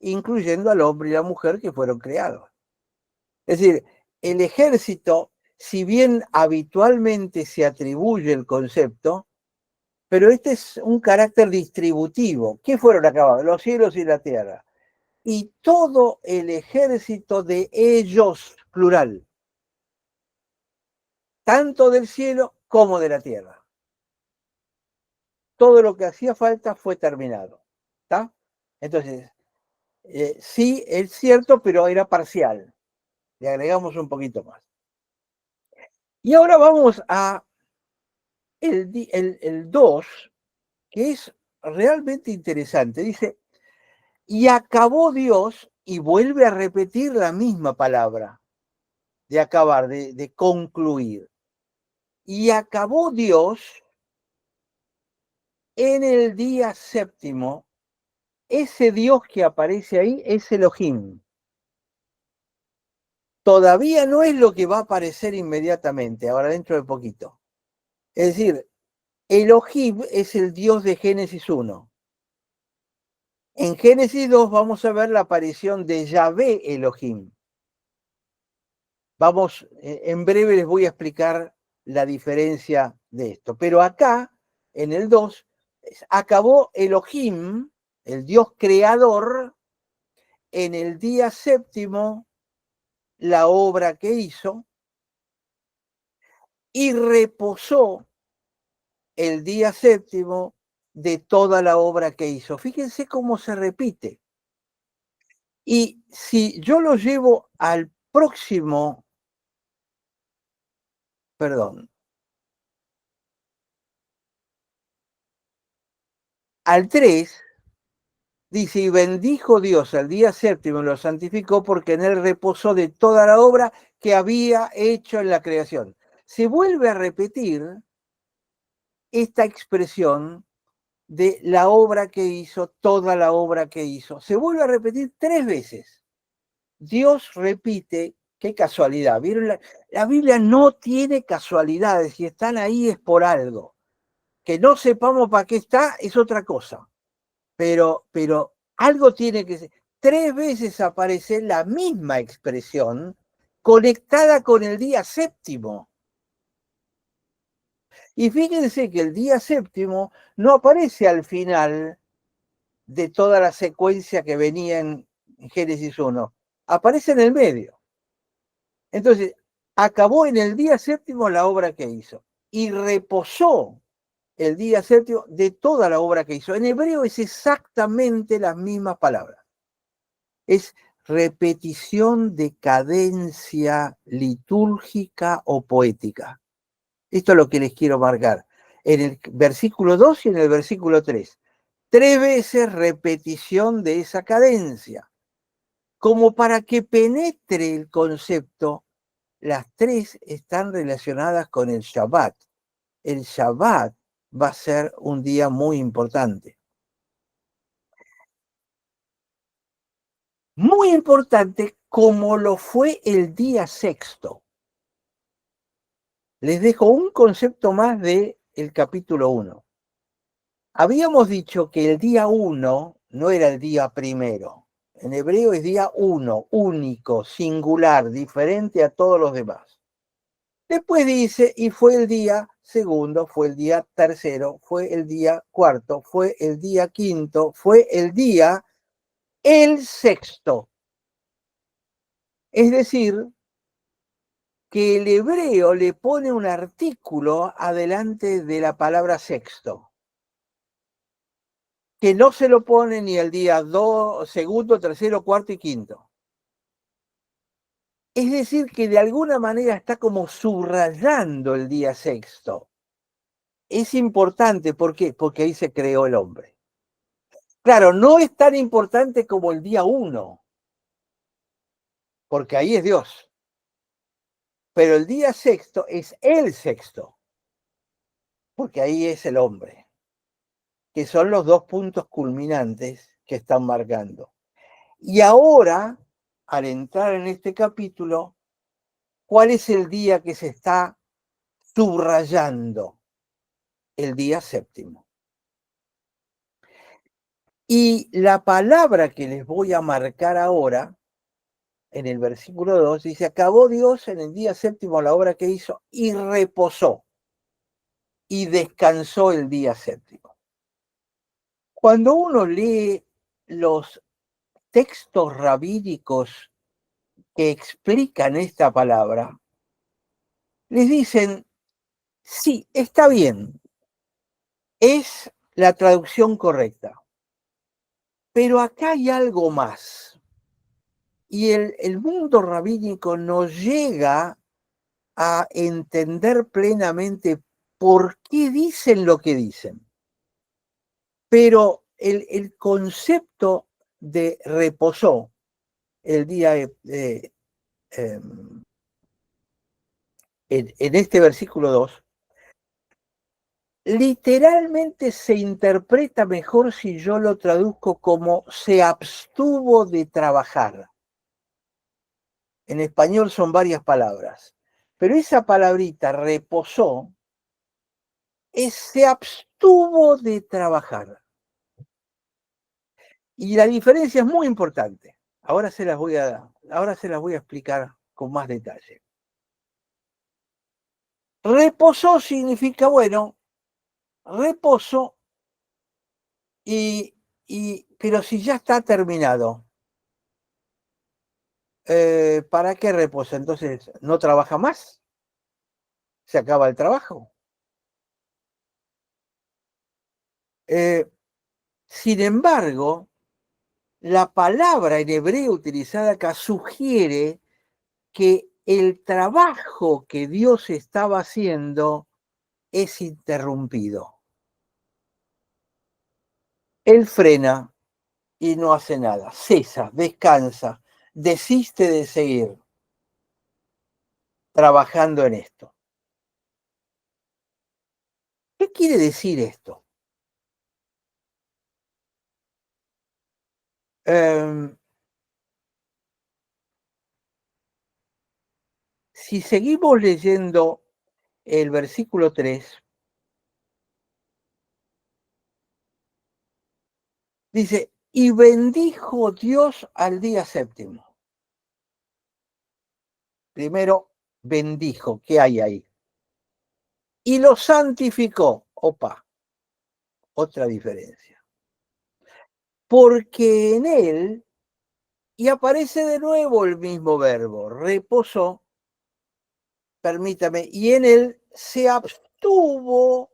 incluyendo al hombre y la mujer que fueron creados. Es decir, el ejército, si bien habitualmente se atribuye el concepto, pero este es un carácter distributivo. ¿Qué fueron acabados? Los cielos y la tierra. Y todo el ejército de ellos, plural, tanto del cielo como de la tierra. Todo lo que hacía falta fue terminado. ¿Está? Entonces, sí, es cierto, pero era parcial. Le agregamos un poquito más. Y ahora vamos a el 2, que es realmente interesante. Dice, y acabó Dios, y vuelve a repetir la misma palabra de acabar, de concluir. Y acabó Dios en el día séptimo. Ese Dios que aparece ahí es Elohim. Todavía no es lo que va a aparecer inmediatamente, ahora dentro de poquito. Es decir, Elohim es el Dios de Génesis 1. En Génesis 2 vamos a ver la aparición de Yahvé Elohim. Vamos, en breve les voy a explicar la diferencia de esto. Pero acá, en el 2, acabó Elohim, el Dios creador, en el día séptimo, la obra que hizo, y reposó el día séptimo de toda la obra que hizo. Fíjense cómo se repite. Y si yo lo llevo al próximo, perdón, al 3, dice, y bendijo Dios al día séptimo y lo santificó porque en él reposó de toda la obra que había hecho en la creación. Se vuelve a repetir esta expresión de la obra que hizo, toda la obra que hizo. Se vuelve a repetir 3 veces. Dios repite, qué casualidad. ¿Vieron? La Biblia no tiene casualidades, si están ahí es por algo. Que no sepamos para qué está es otra cosa. Pero algo tiene que ser. 3 veces aparece la misma expresión conectada con el día séptimo. Y fíjense que el día séptimo no aparece al final de toda la secuencia que venía en Génesis 1. Aparece en el medio. Entonces, acabó en el día séptimo la obra que hizo y reposó el día séptimo de toda la obra que hizo. En hebreo es exactamente las mismas palabras. Es repetición de cadencia litúrgica o poética. Esto es lo que les quiero marcar. En el versículo 2 y en el versículo 3. 3 veces repetición de esa cadencia. Como para que penetre el concepto, las 3 están relacionadas con el Shabbat. El Shabbat va a ser un día muy importante. Muy importante como lo fue el día sexto. Les dejo un concepto más del capítulo 1. Habíamos dicho que el día 1 no era el día primero. En hebreo es día 1, único, singular, diferente a todos los demás. Después dice, y fue el día segundo, fue el día tercero, fue el día cuarto, fue el día quinto, fue el sexto. Es decir, que el hebreo le pone un artículo adelante de la palabra sexto, que no se lo pone ni el día segundo, tercero, cuarto y quinto. Es decir, que de alguna manera está como subrayando el día sexto. Es importante, ¿por qué? Porque ahí se creó el hombre. Claro, no es tan importante como el día 1, porque ahí es Dios. Pero el día sexto es el sexto, porque ahí es el hombre, que son los 2 puntos culminantes que están marcando. Y ahora, al entrar en este capítulo, ¿cuál es el día que se está subrayando el día séptimo. Y la palabra que les voy a marcar ahora, en el versículo 2, dice, acabó Dios en el día séptimo la obra que hizo y reposó y descansó el día séptimo. Cuando uno lee los textos rabínicos que explican esta palabra, les dicen, sí, está bien, es la traducción correcta, pero acá hay algo más. Y el mundo rabínico no llega a entender plenamente por qué dicen lo que dicen. Pero el concepto de reposó el día en este versículo 2, literalmente se interpreta mejor si yo lo traduzco como se abstuvo de trabajar. En español son varias palabras, pero esa palabrita reposó se abstuvo de trabajar. Y la diferencia es muy importante. Ahora se las voy a explicar con más detalle. Reposó significa, bueno, reposo, pero si ya está terminado, ¿para qué reposa? Entonces, ¿no trabaja más? ¿Se acaba el trabajo? Sin embargo, la palabra en hebreo utilizada acá sugiere que el trabajo que Dios estaba haciendo es interrumpido. Él frena y no hace nada, cesa, descansa, desiste de seguir trabajando en esto. ¿Qué quiere decir esto? Si seguimos leyendo el versículo 3, dice, y bendijo Dios al día séptimo. Primero, bendijo, ¿qué hay ahí? Y lo santificó. Opa, otra diferencia. Porque en él, y aparece de nuevo el mismo verbo, reposó, permítame, y en él se abstuvo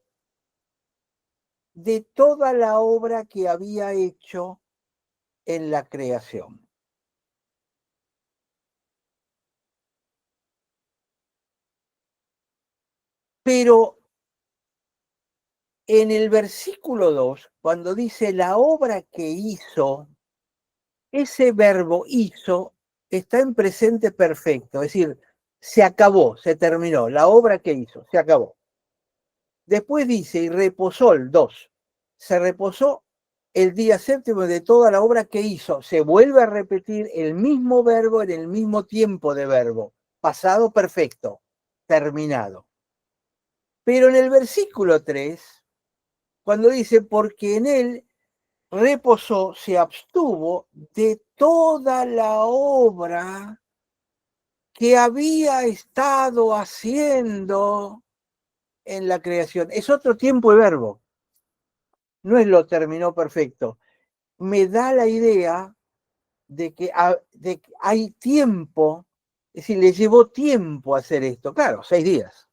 de toda la obra que había hecho en la creación. Pero en el versículo 2, cuando dice la obra que hizo, ese verbo hizo está en presente perfecto, es decir, se acabó, se terminó, la obra que hizo, se acabó. Después dice, y reposó el 2, se reposó el día séptimo de toda la obra que hizo. Se vuelve a repetir el mismo verbo en el mismo tiempo de verbo, pasado perfecto, terminado. Pero en el versículo 3, cuando dice, porque en él reposó, se abstuvo de toda la obra que había estado haciendo en la creación. Es otro tiempo de verbo, no es lo terminó perfecto. Me da la idea de que hay tiempo, es decir, le llevó tiempo hacer esto. Claro, 6 días.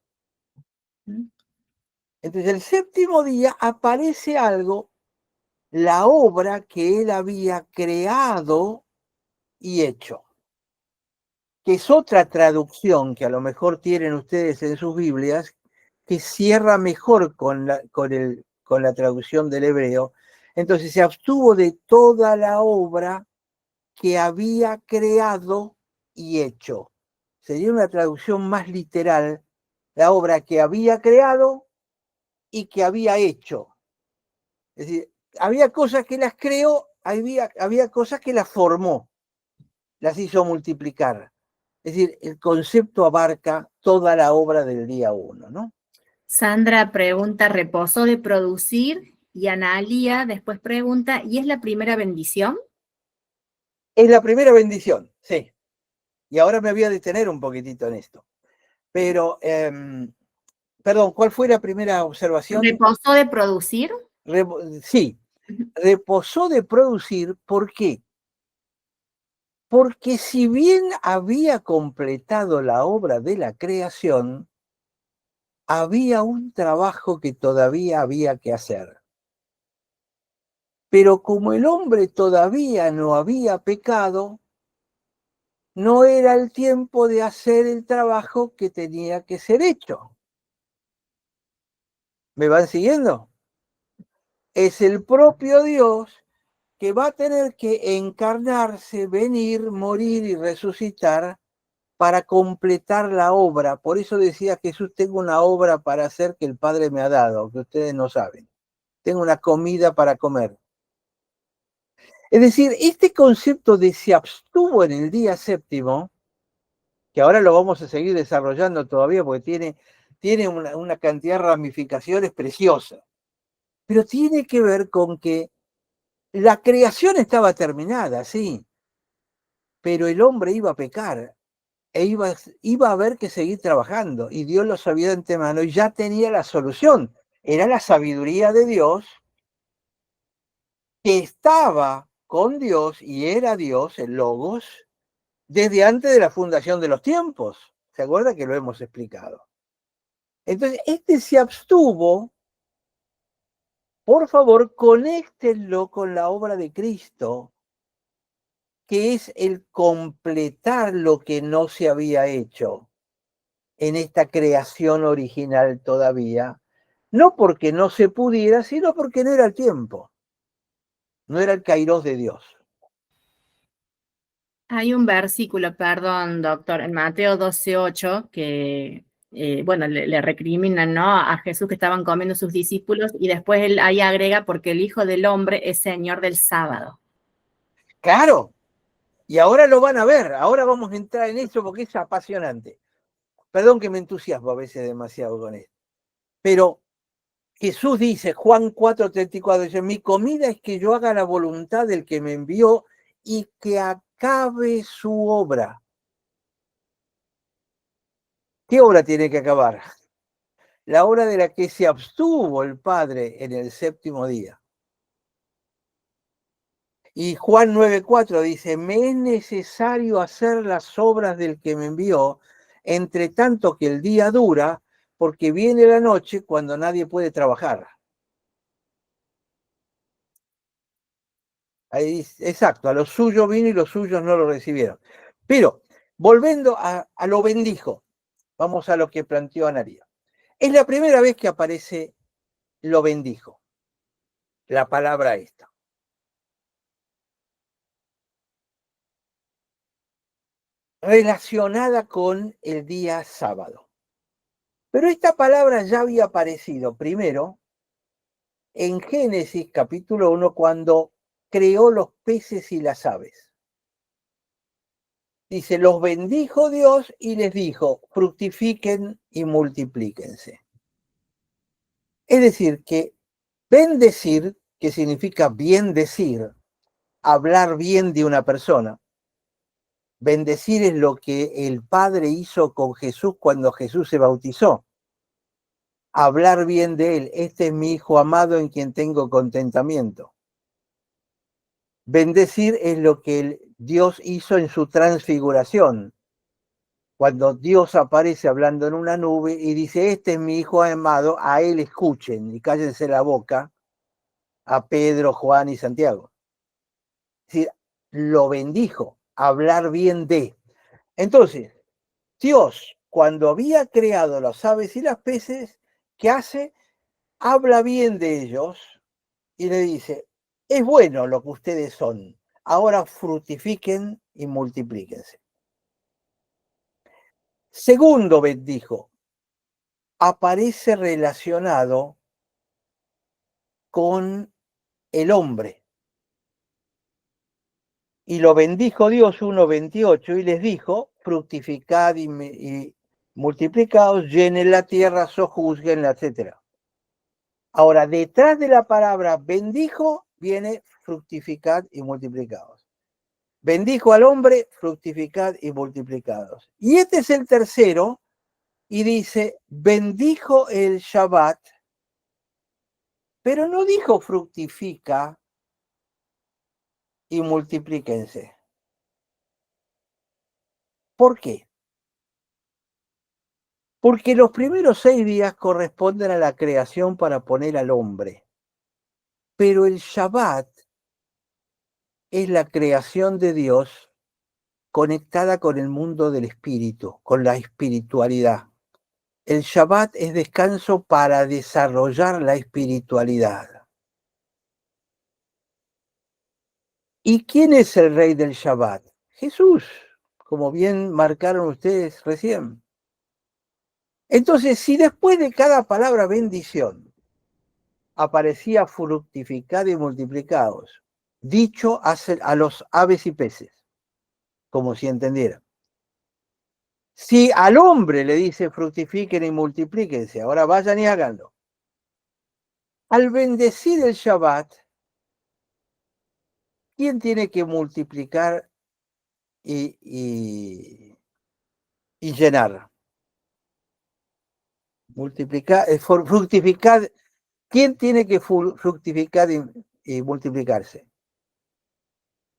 Entonces, el séptimo día aparece algo, la obra que él había creado y hecho, que es otra traducción que a lo mejor tienen ustedes en sus Biblias, que cierra mejor con la traducción del hebreo. Entonces se abstuvo de toda la obra que había creado y hecho. Sería una traducción más literal, la obra que había creado y que había hecho. Es decir, había cosas que las creó, había cosas que las formó, las hizo multiplicar. Es decir, el concepto abarca toda la obra del día 1, ¿no? Sandra pregunta, ¿reposó de producir? Y Analía después pregunta, ¿y es la primera bendición? Es la primera bendición, sí. Y ahora me voy a detener un poquitito en esto. Pero, perdón, ¿cuál fue la primera observación? ¿Reposó de producir? Sí, reposó de producir, ¿por qué? Porque si bien había completado la obra de la creación, había un trabajo que todavía había que hacer. Pero como el hombre todavía no había pecado, no era el tiempo de hacer el trabajo que tenía que ser hecho. ¿Me van siguiendo? Es el propio Dios que va a tener que encarnarse, venir, morir y resucitar para completar la obra. Por eso decía Jesús, tengo una obra para hacer que el Padre me ha dado, que ustedes no saben. Tengo una comida para comer. Es decir, este concepto de se abstuvo en el día séptimo, que ahora lo vamos a seguir desarrollando todavía porque tiene una cantidad de ramificaciones preciosas, pero tiene que ver con que la creación estaba terminada, sí, pero el hombre iba a pecar e iba a haber que seguir trabajando y Dios lo sabía de antemano y ya tenía la solución. Era la sabiduría de Dios que estaba con Dios y era Dios, el Logos, desde antes de la fundación de los tiempos. ¿Se acuerda que lo hemos explicado? Entonces, este se abstuvo, por favor, conéctenlo con la obra de Cristo, que es el completar lo que no se había hecho en esta creación original todavía, no porque no se pudiera, sino porque no era el tiempo, no era el kairos de Dios. Hay un versículo, perdón, doctor, en Mateo 12:8, que, bueno, le recriminan, ¿no? A Jesús que estaban comiendo sus discípulos, y después él ahí agrega, porque el Hijo del Hombre es Señor del sábado. Claro, y ahora lo van a ver, ahora vamos a entrar en eso porque es apasionante. Perdón que me entusiasmo a veces demasiado con esto, pero Jesús dice, Juan 4:34, dice, mi comida es que yo haga la voluntad del que me envió y que acabe su obra. ¿Qué obra tiene que acabar? La obra de la que se abstuvo el Padre en el séptimo día. Y Juan 9:4 dice, me es necesario hacer las obras del que me envió, entre tanto que el día dura, porque viene la noche cuando nadie puede trabajar. Ahí dice, exacto, a los suyos vino y los suyos no lo recibieron. Pero, volviendo a lo bendijo, vamos a lo que planteó Anaría. Es la primera vez que aparece lo bendijo, la palabra esta. Relacionada con el día sábado. Pero esta palabra ya había aparecido primero en Génesis capítulo 1 cuando creó los peces y las aves. Dice, los bendijo Dios y les dijo, fructifiquen y multiplíquense. Es decir, que bendecir, que significa bien decir, hablar bien de una persona. Bendecir es lo que el Padre hizo con Jesús cuando Jesús se bautizó. Hablar bien de él. Este es mi Hijo amado en quien tengo contentamiento. Bendecir es lo que Dios hizo en su transfiguración. Cuando Dios aparece hablando en una nube y dice, este es mi Hijo amado, a él escuchen y cállense la boca a Pedro, Juan y Santiago. Es decir, lo bendijo, hablar bien de. Entonces, Dios, cuando había creado las aves y las peces, ¿qué hace? Habla bien de ellos y le dice, es bueno lo que ustedes son, ahora fructifiquen y multiplíquense. Segundo bendijo, aparece relacionado con el hombre. Y lo bendijo Dios 1:28 y les dijo, fructificad y multiplicaos, llenen la tierra, sojuzguenla, etc. Ahora, detrás de la palabra bendijo viene fructificad y multiplicaos. Bendijo al hombre, fructificad y multiplicados. Y este es el tercero, y dice, bendijo el Shabbat, pero no dijo fructifica y multiplíquense. ¿Por qué? Porque los primeros 6 días corresponden a la creación para poner al hombre. Pero el Shabbat es la creación de Dios conectada con el mundo del espíritu, con la espiritualidad. El Shabbat es descanso para desarrollar la espiritualidad. ¿Y quién es el rey del Shabbat? Jesús, como bien marcaron ustedes recién. Entonces, si después de cada palabra bendición aparecía fructificad y multiplicados, dicho a los aves y peces, como si entendieran. Si al hombre le dice fructifiquen y multiplíquense, ahora vayan y háganlo. Al bendecir el Shabbat, ¿quién tiene que multiplicar y llenar? Multiplicar, fructificar. ¿Quién tiene que fructificar y multiplicarse?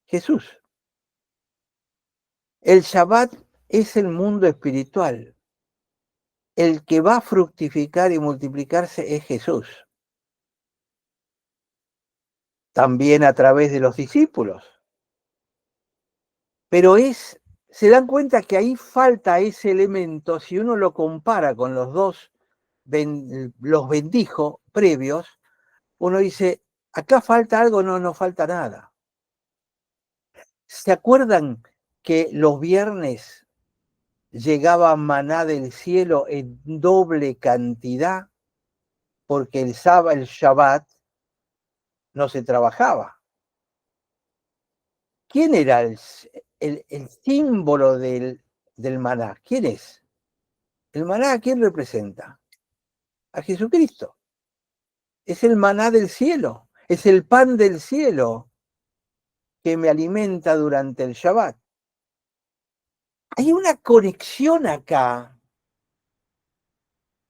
Jesús. El Shabbat es el mundo espiritual. El que va a fructificar y multiplicarse es Jesús. También a través de los discípulos. Pero se dan cuenta que ahí falta ese elemento si uno lo compara con los dos, los bendijo previos, uno dice, acá falta algo, no falta nada. ¿Se acuerdan que los viernes llegaba maná del cielo en doble cantidad? Porque el Shabbat no se trabajaba. ¿Quién era el símbolo del maná? ¿Quién es? ¿El maná a quién representa? A Jesucristo. Es el maná del cielo, es el pan del cielo que me alimenta durante el Shabbat. Hay una conexión acá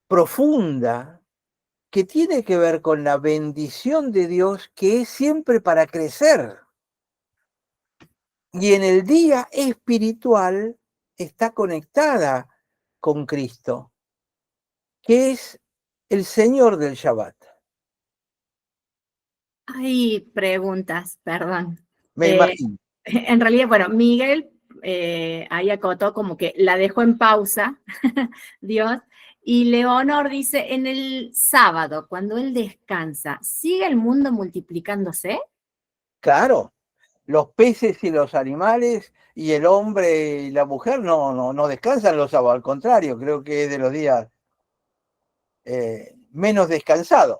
profunda que tiene que ver con la bendición de Dios, que es siempre para crecer. Y en el día espiritual está conectada con Cristo, que es el Señor del Shabbat. Hay preguntas, perdón. Me imagino. En realidad, bueno, Miguel ahí acotó como que la dejó en pausa, Dios, y Leonor dice, en el sábado, cuando él descansa, ¿sigue el mundo multiplicándose? Claro, los peces y los animales y el hombre y la mujer no descansan los sábados, al contrario, creo que es de los días menos descansados.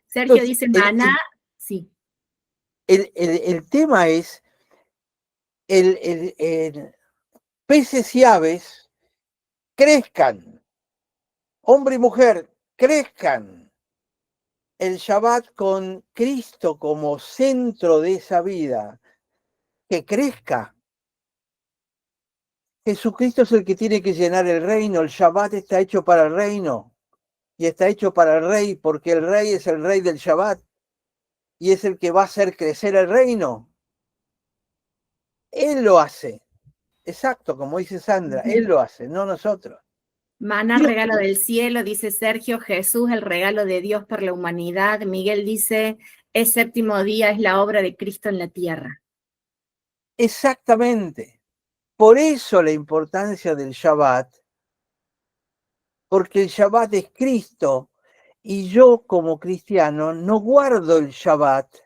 Sergio Entonces, dice, maná, sí. el tema es peces y aves crezcan, hombre y mujer crezcan. El Shabbat con Cristo como centro de esa vida, que crezca. Jesucristo es el que tiene que llenar el reino, el Shabbat está hecho para el reino y está hecho para el rey, porque el rey es el rey del Shabbat y es el que va a hacer crecer el reino. Él lo hace, exacto, como dice Sandra, Él lo hace, no nosotros. Maná, Dios, regalo del cielo, dice Sergio. Jesús, el regalo de Dios para la humanidad. Miguel dice, es séptimo día, es la obra de Cristo en la tierra. exactamente. Por eso la importancia del Shabbat, porque el Shabbat es Cristo y yo como cristiano no guardo el Shabbat,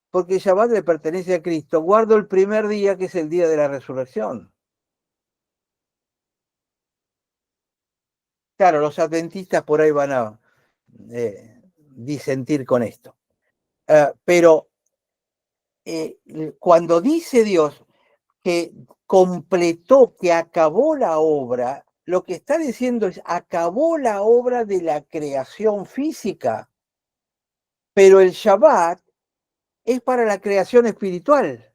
porque el Shabbat le pertenece a Cristo, guardo el primer día que es el día de la resurrección. Claro, los adventistas por ahí van a disentir con esto. Pero cuando dice Dios, que completó, que acabó la obra, lo que está diciendo es, acabó la obra de la creación física, pero el Shabbat es para la creación espiritual.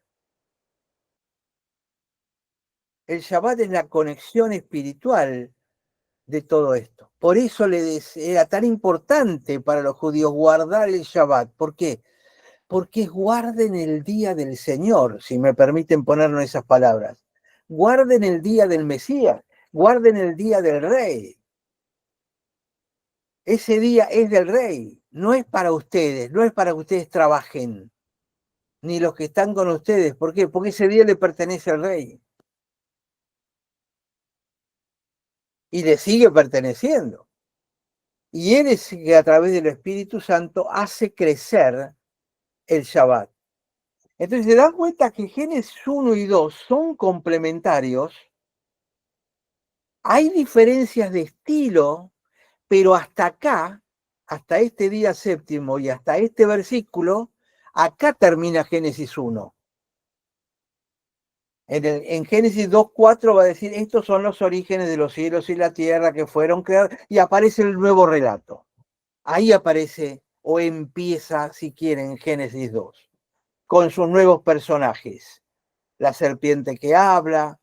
El Shabbat es la conexión espiritual de todo esto. Por eso era tan importante para los judíos guardar el Shabbat. ¿Por qué? Porque guarden el día del Señor, si me permiten ponernos esas palabras. Guarden el día del Mesías, guarden el día del Rey. Ese día es del Rey, no es para ustedes, no es para que ustedes trabajen, ni los que están con ustedes. ¿Por qué? Porque ese día le pertenece al Rey. Y le sigue perteneciendo. Y Él es que a través del Espíritu Santo hace crecer el Shabbat. Entonces se dan cuenta que Génesis 1 y 2 son complementarios. Hay diferencias de estilo, pero hasta acá, hasta este día séptimo y hasta este versículo, acá termina Génesis 1. En Génesis 2:4 va a decir, estos son los orígenes de los cielos y la tierra que fueron creados, y aparece el nuevo relato. Ahí aparece o empieza, si quieren, Génesis 2, con sus nuevos personajes. La serpiente que habla,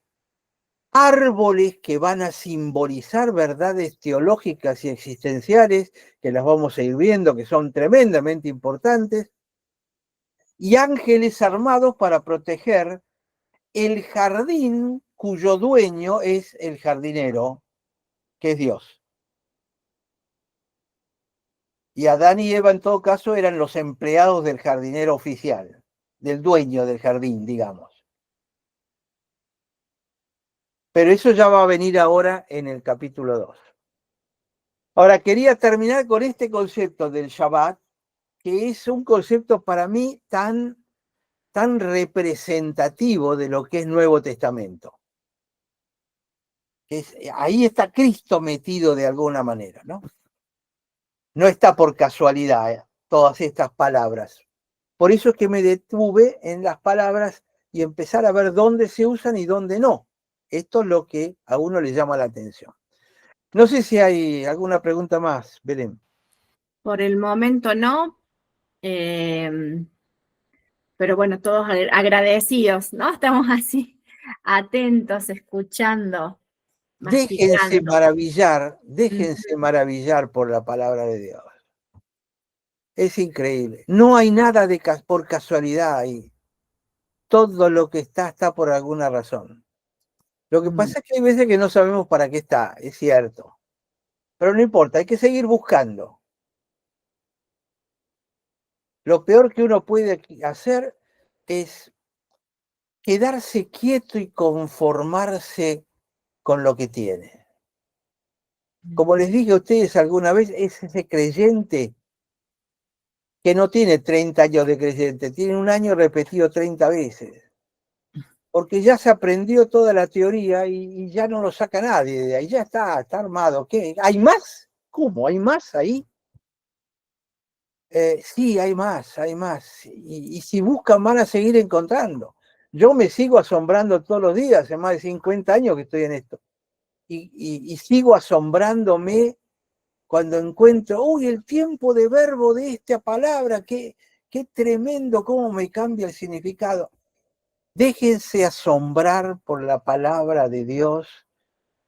árboles que van a simbolizar verdades teológicas y existenciales, que las vamos a ir viendo, que son tremendamente importantes, y ángeles armados para proteger el jardín cuyo dueño es el jardinero, que es Dios. Y Adán y Eva en todo caso eran los empleados del jardinero oficial, del dueño del jardín, digamos. Pero eso ya va a venir ahora en el capítulo 2. Ahora, quería terminar con este concepto del Shabbat, que es un concepto para mí tan representativo de lo que es Nuevo Testamento. Ahí está Cristo metido de alguna manera, ¿no? No está por casualidad todas estas palabras. Por eso es que me detuve en las palabras y empezar a ver dónde se usan y dónde no. Esto es lo que a uno le llama la atención. No sé si hay alguna pregunta más, Belén. Por el momento no, pero bueno, todos agradecidos, ¿no? Estamos así, atentos, escuchando, masticando. Déjense maravillar por la palabra de Dios. Es increíble. No hay nada por casualidad ahí. Todo lo que está por alguna razón. Lo que pasa es que hay veces que no sabemos para qué está, es cierto. Pero no importa, hay que seguir buscando. Lo peor que uno puede hacer es quedarse quieto y conformarse con lo que tiene. Como les dije a ustedes alguna vez, es ese creyente que no tiene 30 años de creyente, tiene un año repetido 30 veces. Porque ya se aprendió toda la teoría y ya no lo saca nadie de ahí, ya está armado. ¿Qué? ¿Hay más? ¿Cómo? ¿Hay más ahí? Sí, hay más, hay más. Y si buscan van a seguir encontrando. Yo me sigo asombrando todos los días, hace más de 50 años que estoy en esto. Y sigo asombrándome cuando encuentro, uy, el tiempo de verbo de esta palabra, qué tremendo, cómo me cambia el significado. Déjense asombrar por la palabra de Dios,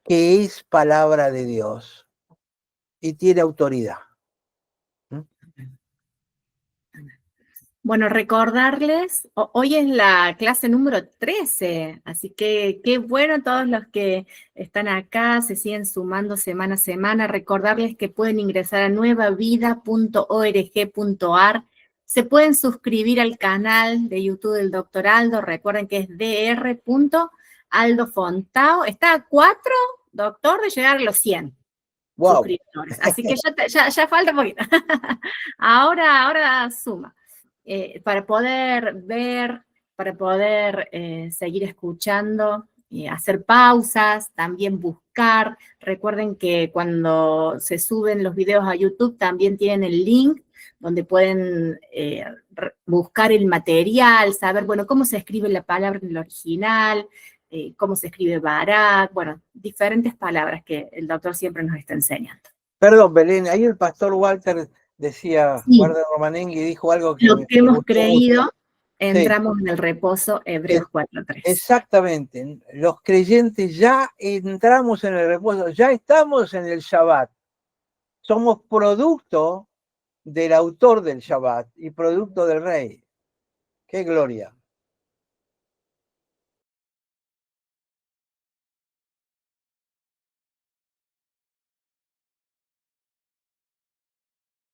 que es palabra de Dios y tiene autoridad. Bueno, recordarles, hoy es la clase número 13, así que qué bueno todos los que están acá, se siguen sumando semana a semana. Recordarles que pueden ingresar a nuevavida.org.ar, se pueden suscribir al canal de YouTube del Dr. Aldo, recuerden que es dr.aldofontao, está a 4, doctor, de llegar a los 100. Wow. Suscriptores, así que ya falta un poquito. ahora suma. Para poder ver, para poder seguir escuchando, hacer pausas, también buscar. Recuerden que cuando se suben los videos a YouTube también tienen el link donde pueden buscar el material, saber, bueno, cómo se escribe la palabra en el original, cómo se escribe Barak, bueno, diferentes palabras que el doctor siempre nos está enseñando. Perdón, Belén, ahí el pastor Walter decía, Sí, Walter Romanengui dijo algo que lo me que hemos gustó creído, mucho. Sí, entramos en el reposo, Hebreos 4:3. exactamente. Los creyentes ya entramos en el reposo, ya estamos en el Shabbat. Somos producto del autor del Shabbat y producto del Rey. ¡Qué gloria!